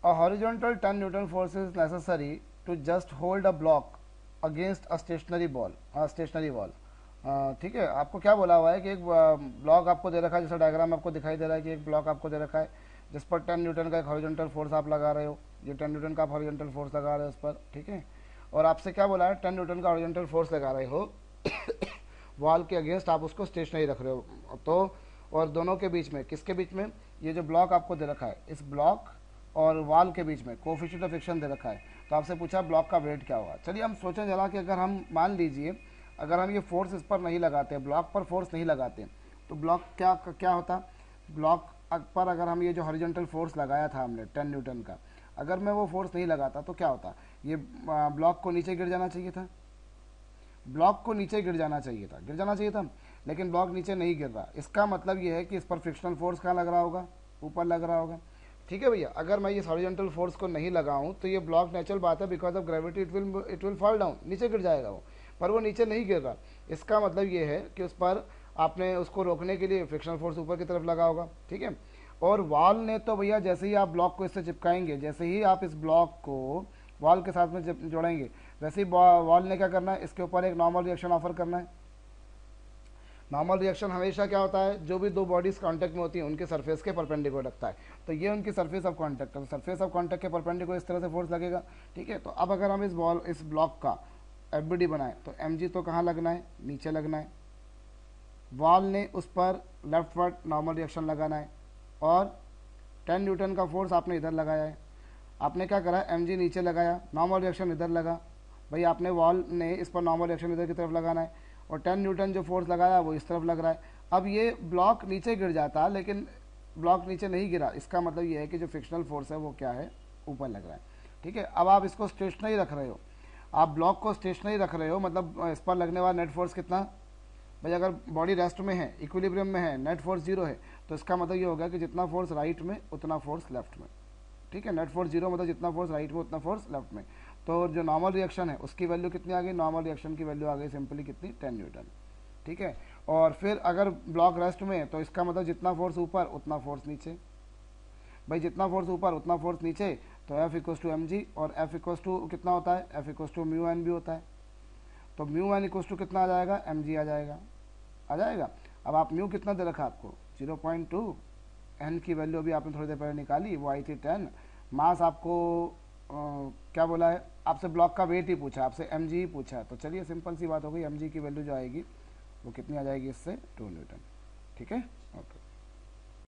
A horizontal 10 Newton force is necessary to just hold a block against a stationary wall. ठीक है, आपको क्या बोला हुआ है कि एक ब्लॉक आपको दे रखा है, जैसा डायग्राम आपको दिखाई दे रहा है कि एक ब्लॉक आपको दे रखा है जिस पर 10 न्यूटन का एक हॉरिजॉन्टल फोर्स आप लगा रहे हो। ये 10 न्यूटन का आप हॉरिजॉन्टल फोर्स लगा रहे हो उस पर, ठीक है। और आपसे क्या बोला है, 10 न्यूटन का हॉरिजॉन्टल फोर्स लगा रहे हो वॉल के अगेंस्ट, आप उसको स्टेशनरी रख रहे हो। तो और दोनों के बीच में, किसके बीच में, ये जो ब्लॉक आपको दे रखा है, इस ब्लॉक और वॉल के बीच में कोफिशिएंट ऑफ फ्रिक्शन दे रखा है। तो आपसे पूछा ब्लॉक का वेट क्या होगा। चलिए हम सोचें जरा कि अगर हम मान लीजिए अगर हम ये फोर्स इस पर नहीं लगाते, ब्लॉक पर फोर्स नहीं लगाते, तो ब्लॉक क्या क्या होता। ब्लॉक पर अगर हम ये जो हॉरिजॉन्टल फोर्स लगाया था हमने 10 न्यूटन का, अगर मैं वो फोर्स नहीं लगाता तो क्या होता, ये ब्लॉक को नीचे गिर जाना चाहिए था, ब्लॉक को नीचे गिर जाना चाहिए था, लेकिन ब्लॉक नीचे नहीं गिर रहा। इसका मतलब ये है कि इस पर फ्रिक्शनल फोर्स कहाँ लग रहा होगा, ऊपर लग रहा होगा। ठीक है भैया, अगर मैं इस हॉरिजॉन्टल फोर्स को नहीं लगाऊं तो ये ब्लॉक नेचुरल बात है, because of gravity it will fall down, नीचे गिर जाएगा वो, पर वो नीचे नहीं गिर रहा। इसका मतलब ये है कि उस पर आपने उसको रोकने के लिए फ्रिक्शनल फोर्स ऊपर की तरफ लगा होगा, ठीक है। और वॉल ने तो भैया जैसे ही आप ब्लॉक को इससे चिपकाएंगे, जैसे ही आप इस ब्लॉक को वॉल के साथ में जोड़ेंगे, वैसे ही वॉल ने क्या करना है, इसके ऊपर एक नॉर्मल रिएक्शन ऑफर करना है। नॉर्मल रिएक्शन हमेशा क्या होता है, जो भी दो बॉडीज कांटेक्ट में होती हैं उनके सरफेस के परपेंडिकुलर रखता है। तो ये उनकी सरफेस ऑफ कांटेक्ट है, तो सरफेस ऑफ कांटेक्ट के परपेंडिकुलर इस तरह से फोर्स लगेगा, ठीक है। तो अब अगर हम इस ब्लॉक का एफबीडी बनाए तो एमजी तो कहाँ लगना है, नीचे लगना है। वॉल ने उस पर लेफ्टवर्ड नॉर्मल रिएक्शन लगाना है, और 10 न्यूटन का फोर्स आपने इधर लगाया है। आपने क्या करा, एमजी नीचे लगाया, नॉर्मल रिएक्शन इधर लगा, भाई आपने वॉल ने इस पर नॉर्मल रिएक्शन इधर की तरफ लगाना है, और 10 न्यूटन जो फोर्स लगाया वो इस तरफ लग रहा है। अब ये ब्लॉक नीचे गिर जाता, लेकिन ब्लॉक नीचे नहीं गिरा, इसका मतलब ये है कि जो फ्रिक्शनल फोर्स है वो क्या है, ऊपर लग रहा है, ठीक है। अब आप इसको स्टेशनरी रख रहे हो, आप ब्लॉक को स्टेशनरी रख रहे हो, मतलब इस पर लगने वाला नेट फोर्स कितना, भाई अगर बॉडी रेस्ट में है, इक्विलिब्रियम में है, नेट फोर्स जीरो है, तो इसका मतलब ये होगा कि जितना फोर्स राइट में उतना फोर्स लेफ्ट में, ठीक है। नेट फोर्स जीरो मतलब जितना फोर्स राइट में उतना फोर्स लेफ्ट में। तो जो नॉर्मल रिएक्शन है उसकी वैल्यू कितनी आ गई, नॉर्मल रिएक्शन की वैल्यू आ गई सिंपली कितनी, 10 न्यूटन, ठीक है। और फिर अगर ब्लॉक रेस्ट में है तो इसका मतलब जितना फोर्स ऊपर उतना फोर्स नीचे, भाई जितना फोर्स ऊपर उतना फोर्स नीचे, तो F equals to M G, और एफ इक्वस टू कितना होता है, F equals to mu N भी होता है। तो म्यू एन इक्वस टू कितना आ जाएगा, एम जी आ जाएगा। अब आप म्यू कितना दे रखा आपको, 0.2, एन की वैल्यू अभी आपने थोड़ी देर पहले निकाली, वो आई थी 10। मास आपको क्या बोला है, आपसे ब्लॉक का वेट ही पूछा, आपसे एम ही पूछा है। तो चलिए सिंपल सी बात हो गई, एम की वैल्यू जो आएगी वो कितनी आ जाएगी इससे, 2 न्यूटन, ठीक है, ओके।